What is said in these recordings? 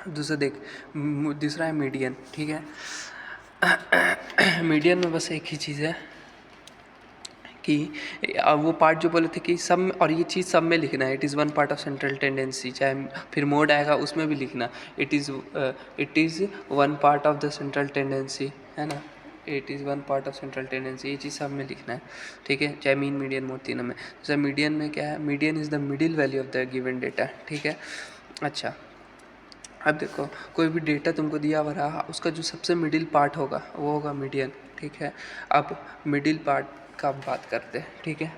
दूसरा देख, दूसरा है मीडियन, ठीक है। मीडियन में बस एक ही चीज़ है कि वो पार्ट जो बोले थे कि सब में, और ये चीज़ सब में लिखना है, it is one part of central tendency, चाहे फिर मोड आएगा उसमें भी लिखना it is one part of the central tendency, है ना, it is one part of central tendency, ये चीज़ सब में लिखना है, ठीक है, चाहे मीन मीडियन मोड तीनों में। जैसे मीडियन में क्या है, median is the middle value of the given data, ठीक है। अच्छा, अब देखो कोई भी डेटा तुमको दिया हुआ रहा, उसका जो सबसे मिडिल पार्ट होगा वो होगा मीडियन, ठीक है। अब मिडिल पार्ट का बात करते हैं, ठीक है।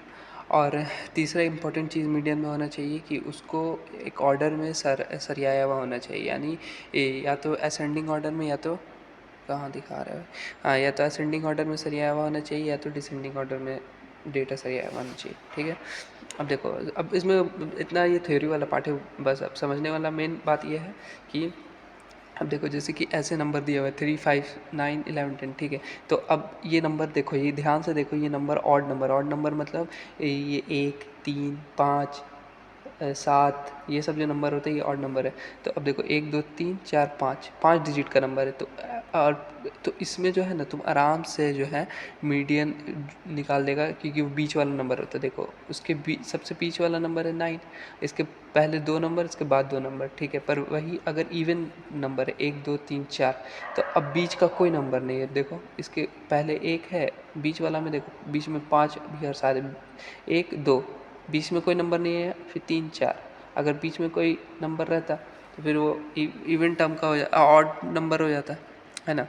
और तीसरा इम्पोर्टेंट चीज़ मीडियन में होना चाहिए कि उसको एक ऑर्डर में सरियाया हुआ होना चाहिए, यानी या तो असेंडिंग ऑर्डर में, या तो कहाँ दिखा रहा है, हाँ, या तो असेंडिंग ऑर्डर में सरियाया हुआ होना चाहिए, या तो डिसेंडिंग ऑर्डर में डेटा सरियाया हुआ होना चाहिए, ठीक है। अब देखो, अब इसमें इतना ये थ्योरी वाला पार्ट है, बस अब समझने वाला मेन बात ये है कि अब देखो जैसे कि ऐसे नंबर दिया हुआ है 3, 5, 9, 11, 10, ठीक है। तो अब ये नंबर देखो, ये ध्यान से देखो, ये नंबर ऑड नंबर मतलब ये 1, 3, 5, 7, ये सब जो नंबर होते हैं ये ऑड नंबर है। तो अब देखो 1, 2, 3, 4, 5, 5 डिजिट का नंबर है, तो और तो इसमें जो है ना, तुम आराम से जो है मीडियन निकाल देगा, क्योंकि वो बीच वाला नंबर होता है। देखो उसके बीच सबसे बीच वाला नंबर है 9, इसके पहले 2 नंबर, इसके बाद 2 नंबर, ठीक है। पर वही अगर इवन नंबर है 1, 2, 3, 4, तो अब बीच का कोई नंबर नहीं है। देखो इसके पहले 1 है, बीच वाला में देखो बीच में 5 भी और साथ 1, 2, बीच में कोई नंबर नहीं है, फिर 3, 4, अगर बीच में कोई नंबर रहता तो फिर वो इवन टर्म का हो जाता, ऑड नंबर हो जाता है ना।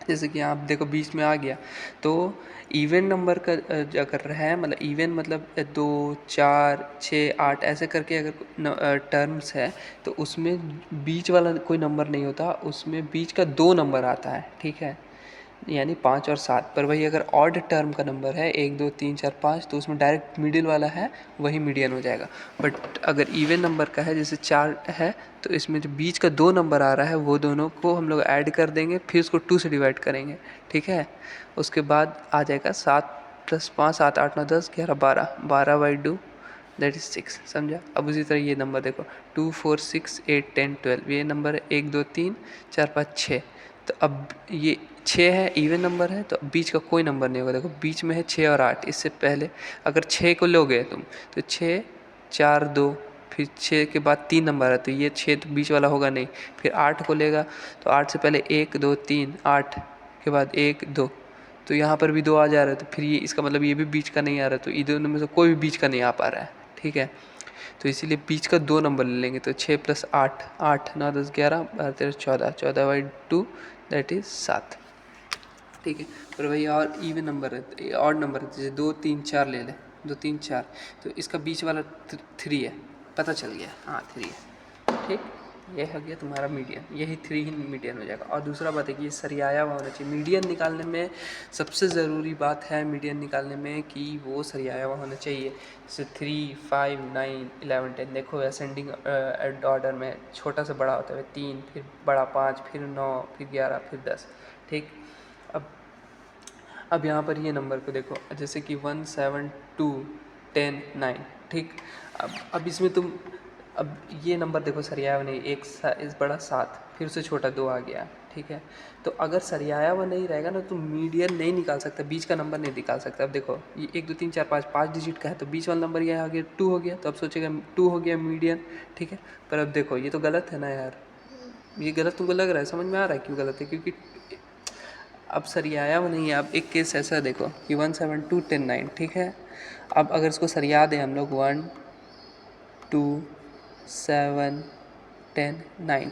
जैसे कि आप देखो बीच में आ गया, तो इवन नंबर का अगर है, मतलब इवन मतलब 2, 4, 6, 8 ऐसे करके अगर टर्म्स है, तो उसमें बीच वाला कोई नंबर नहीं होता, उसमें बीच का 2 नंबर आता है, ठीक है, यानी 5 और 7। पर वही अगर ऑड टर्म का नंबर है 1, 2, 3, 4, 5, तो उसमें डायरेक्ट मिडिल वाला है, वही मीडियन हो जाएगा। बट अगर इवन नंबर का है, जैसे 4 है, तो इसमें जो बीच का 2 नंबर आ रहा है, वो दोनों को हम लोग ऐड कर देंगे, फिर उसको 2 से डिवाइड करेंगे, ठीक है। उसके बाद आ जाएगा 7 + 5, 7, 8, 9, 10, 11, 12, 12/2 दैट इज़ 6, समझा। अब उसी तरह ये नंबर देखो 2, 4, 6, 8, 10, 12, ये नंबर है 1, 2, 3, 4, 5, 6। तो अब ये 6 है, इवन नंबर है, तो बीच का कोई नंबर नहीं होगा। देखो बीच में है 6 और 8, इससे पहले अगर 6 को लोगे तुम, तो 6, 4, 2, फिर 6 के बाद 3 नंबर है, तो ये 6 तो बीच वाला होगा नहीं। फिर 8 को लेगा, तो 8 से पहले 1, 2, 3, 8 के बाद 1, 2, तो यहाँ पर भी 2 आ जा रहा है, तो फिर ये इसका मतलब ये भी बीच का नहीं आ रहा, तो इधर में से कोई भी बीच का नहीं आ पा रहा है, ठीक है। तो इसीलिए बीच का 2 नंबर ले लेंगे, तो 6 + 8, 8, 9, 10, 11, 12, 13, 14, 14/2 दैट इज़ 7, ठीक है। पर वही और इवन नंबर है, ऑड नंबर है, जैसे 2, 3, 4 ले लें, 2, 3, 4, तो इसका बीच वाला 3 है, पता चल गया, हाँ 3 है, ठीक। ये हो गया तुम्हारा मीडियन, यही 3 ही मीडियन हो जाएगा। और दूसरा बात है कि ये सरियाया हुआ होना चाहिए मीडियन निकालने में। सबसे ज़रूरी बात है मीडियन निकालने में कि वो सरियाया हुआ होना चाहिए। जैसे 3, 5, 9, 11, 10, देखो असेंडिंग ऑर्डर में छोटा से बड़ा होता है, 3, फिर बड़ा 5, फिर 9, फिर 11, फिर 10, ठीक। अब यहाँ पर ये नंबर को देखो, जैसे कि 1, 7, 2, 10, 9, ठीक। अब इसमें तुम, अब ये नंबर देखो सरियाया हुआ नहीं, इस बड़ा 7, फिर उससे छोटा 2 आ गया, ठीक है। तो अगर सरियाया हुआ नहीं रहेगा ना, तो मीडियन नहीं निकाल सकता, बीच का नंबर नहीं निकाल सकता। अब देखो ये 1, 2, 3, 4, 5, 5 डिजिट का है, तो बीच वाला नंबर ये आ गया 2 हो गया, तो अब सोचेगा 2 हो गया मीडियन, ठीक है। पर अब देखो ये तो गलत है ना यार, ये गलत तुमको लग रहा है, समझ में आ रहा है क्यों गलत है, क्योंकि अब सरियाया हुआ नहीं है। अब एक केस ऐसा देखो कि 1, 7, 2, 10, 9, ठीक है। अब अगर इसको सरिया दें हम लोग 1, 2, 7, 10, 9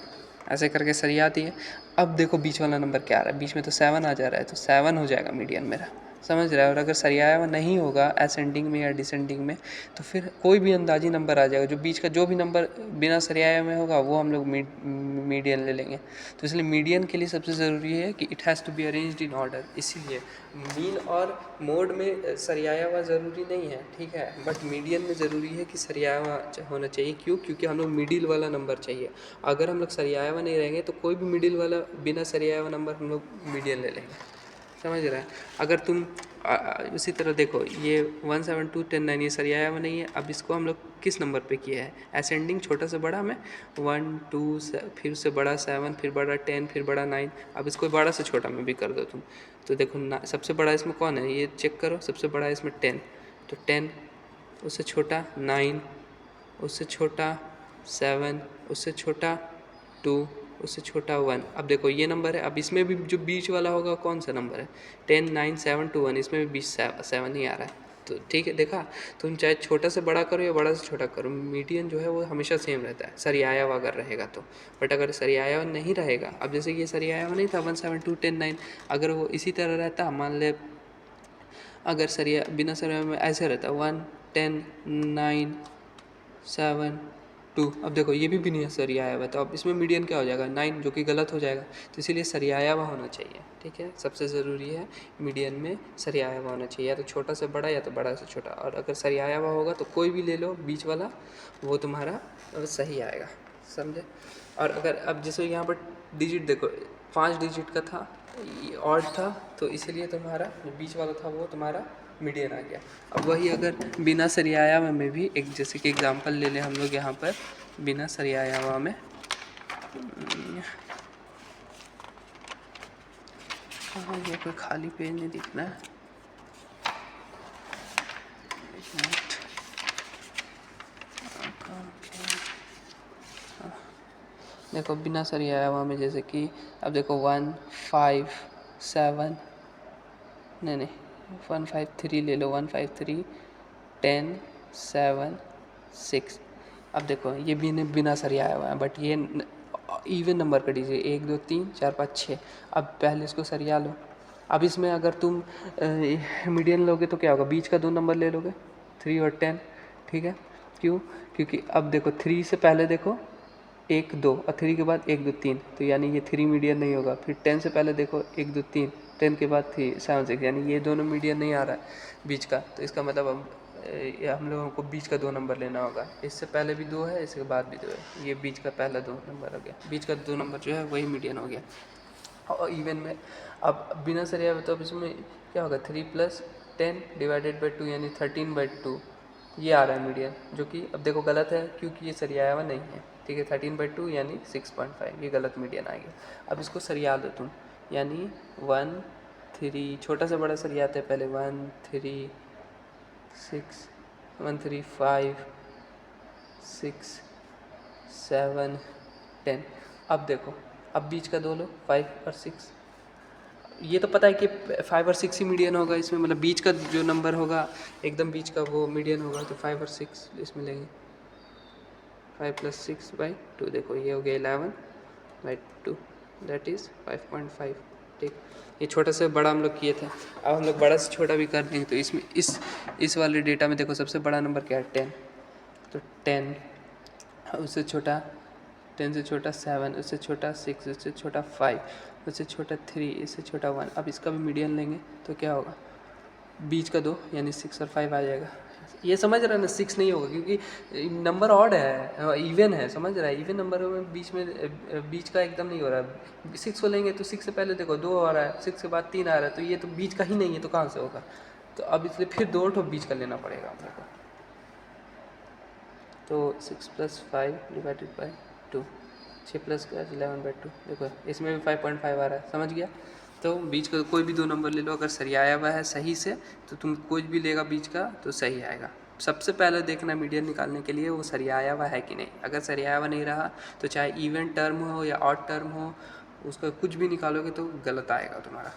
ऐसे करके सरिया दिए। अब देखो बीच वाला नंबर क्या आ रहा है, बीच में तो 7 आ जा रहा है, तो 7 हो जाएगा मीडियन मेरा, समझ रहा है। और अगर सरियाया हुआ नहीं होगा असेंडिंग में या डिसेंडिंग में, तो फिर कोई भी अंदाजी नंबर आ जाएगा, जो बीच का जो भी नंबर बिना सरियाया में होगा वो हम लोग मीडियन ले लेंगे। तो इसलिए मीडियन के लिए सबसे ज़रूरी है कि it has to be arranged in order. इसीलिए मीन और मोड में सरियाया हुआ ज़रूरी नहीं है, ठीक है, बट मीडियन में ज़रूरी है कि सरियाया हुआ होना चाहिए। क्यों? क्योंकि हम लोग मिडिल वाला नंबर चाहिए। अगर हम लोग सरियाया हुआ नहीं रहेंगे, तो कोई भी मिडिल वाला बिना सरियाया हुआ नंबर हम लोग मीडियन ले लेंगे। समझ रहा है। अगर तुम उसी तरह देखो ये 1 7 2 10 9 ये सरियाया हुआ नहीं है। अब इसको हम लोग किस नंबर पे किया है, असेंडिंग छोटा से बड़ा में 1 2 फिर से बड़ा 7 फिर बड़ा 10 फिर बड़ा 9। अब इसको बड़ा से छोटा में भी कर दो तुम, तो देखो सबसे बड़ा इसमें कौन है ये चेक करो, सबसे बड़ा इसमें 10, तो 10 उससे छोटा 9, उससे छोटा 7, उससे छोटा 2, उससे छोटा 1। अब देखो ये नंबर है। अब इसमें भी जो बीच वाला होगा कौन सा नंबर है, 10 9 7 2 1, इसमें भी बीच 7 ही आ रहा है। तो ठीक है, देखा, तुम चाहे छोटा से बड़ा करो या बड़ा से छोटा करो, मीडियन जो है वो हमेशा सेम रहता है, सरियाया हुआ अगर रहेगा तो। बट अगर सरियाया हुआ नहीं रहेगा, अब जैसे कि ये सरियाया हुआ नहीं था 1 7 2 10 9, अगर वो इसी तरह रहता, मान ले अगर सरिया बिना सरिया में ऐसे रहता 1 10 9 7 2, अब देखो ये भी बिना सरियाया हुआ, तो अब इसमें मीडियन क्या हो जाएगा 9, जो कि गलत हो जाएगा। तो इसीलिए सरियाया हुआ होना चाहिए। ठीक है, सबसे ज़रूरी है मीडियन में सरियाया हुआ होना चाहिए, या तो छोटा से बड़ा या तो बड़ा से छोटा। और अगर सरियाया हुआ होगा तो कोई भी ले लो बीच वाला, वो तुम्हारा सही आएगा, समझे। और अगर अब जैसे यहाँ पर डिजिट देखो 5 डिजिट का था, ऑड था, तो इसीलिए तुम्हारा जो बीच वाला था वो तुम्हारा मीडियन आ गया। अब वही अगर बिना सरियाया हुआ में भी एक जैसे कि एग्जांपल ले लें हम लोग यहाँ पर, बिना सरियाया हुआ में कहाँ ये कोई खाली पेज नहीं दिखना है, एक मिनट, देखो बिना सरियाया हुआ में जैसे कि अब देखो 1 5 7 नहीं 1 5 3 ले लो, 1 5 3 10 7 6। अब देखो ये बिना सरियाया हुआ है, बट ये इवन नंबर का डीजिए 1 2 3 4 5 6। अब पहले इसको सरिया लो। अब इसमें अगर तुम मीडियन लोगे तो क्या होगा, बीच का 2 नंबर ले लोगे 3 और 10। ठीक है, क्यों, क्योंकि अब देखो 3 से पहले देखो 1 2 और 3 के बाद 1 2 3, तो यानी ये 3 मीडियन नहीं होगा। फिर 10 से पहले देखो 1 2 3, 10 के बाद 3 7 6, यानी ये दोनों मीडियन नहीं आ रहा है बीच का। तो इसका मतलब हम लोगों को बीच का 2 नंबर लेना होगा। इससे पहले भी 2 है, इसके बाद भी 2 है, ये बीच का पहला 2 नंबर हो गया, बीच का 2 नंबर जो है वही मीडियन हो गया। और इवन में अब बिना सरिया तो अब इसमें क्या होगा 3 + 10 डिवाइडेड बाई 2 यानी 13/2, ये आ रहा है मीडियन, जो कि अब देखो गलत है क्योंकि ये सरियाया हुआ नहीं है। ठीक है, 13/2 यानी 6.5, ये गलत मीडियन आ गया। अब इसको सरिया दो तुम, यानी 1 3, छोटा से बड़ा सरियाते हैं पहले 1 3 6 1 3 5 6 7 10। अब देखो अब बीच का 2 लो 5 और 6, ये तो पता है कि 5 और 6 ही मीडियन होगा इसमें, मतलब बीच का जो नंबर होगा एकदम बीच का वो मीडियन होगा। तो 5 और 6 इसमें लेंगे, 5 + 6/2, देखो ये हो गया 11/2, दैट इज़ 5.5। ठीक, ये छोटा से बड़ा हम लोग किए थे। अब हम लोग बड़ा से छोटा भी कर देंगे। तो इसमें इस वाले डेटा में देखो सबसे बड़ा नंबर क्या है 10, तो 10, उससे छोटा 10 से छोटा 7, उससे छोटा 6, उससे छोटा 5, उससे छोटा 3, इससे छोटा 1। अब इसका भी मीडियन लेंगे तो क्या होगा, बीच का 2 यानी 6 और 5 आ जाएगा। ये समझ रहा है ना, 6 नहीं होगा क्योंकि नंबर ऑड है, इवन है, समझ रहा है। इवन नंबर में बीच का एकदम नहीं हो रहा है। 6 को लेंगे तो 6 से पहले देखो 2 आ रहा है, 6 के बाद 3 आ रहा है, तो ये तो बीच का ही नहीं है, तो कहाँ से होगा। तो अब इसलिए फिर 2 ठो बीच का लेना पड़ेगा हम लोग को। तो 6 + 5 डिवाइडेड बाई 2, 6 + 11/2, देखो इसमें भी 5.5 आ रहा है, समझ गया। तो बीच का कोई भी 2 नंबर ले लो, अगर सरियाया हुआ है सही से तो तुम कोई भी लेगा बीच का तो सही आएगा। सबसे पहले देखना मीडियन निकालने के लिए वो सरियाया हुआ है कि नहीं। अगर सरियाया हुआ नहीं रहा तो चाहे इवन टर्म हो या ऑड टर्म हो, उसका कुछ भी निकालोगे तो गलत आएगा तुम्हारा।